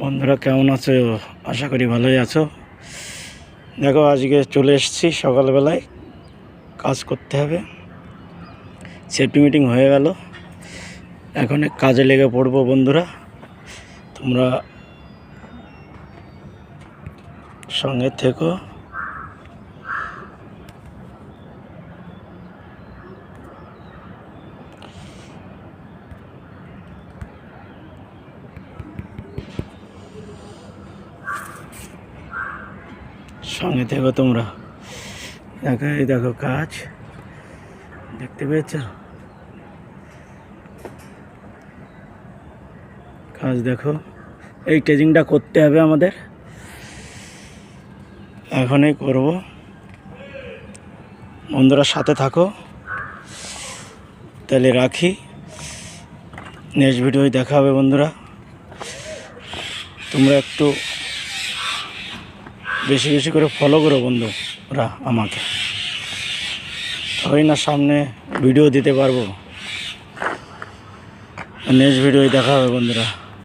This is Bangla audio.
বন্ধুরা কেমন আছো? আশা করি ভালোই আছো। দেখো আজকে চলে এসেছি সকালবেলায়, কাজ করতে হবে। সেফটি মিটিং হয়ে গেল, এখন কাজে লেগে পড়বো। বন্ধুরা তোমরা সঙ্গে থেকো। সঙ্গে থেকো তোমরা। দেখো এই দেখো কাজ দেখতে পেয়েছ? কাজ দেখো, এই ট্রেজিংটা করতে হবে আমাদের, এখনই করব। বন্ধুরা সাথে থাকো, তাহলে রাখি, নেক্সট ভিডিওয় দেখা হবে। বন্ধুরা তোমরা একটু বেশি বেশি করে ফলো করো বন্ধুরা আমাকে, তবেই না সামনে ভিডিও দিতে পারবো। নেক্সট ভিডিওয় দেখা হবে বন্ধুরা।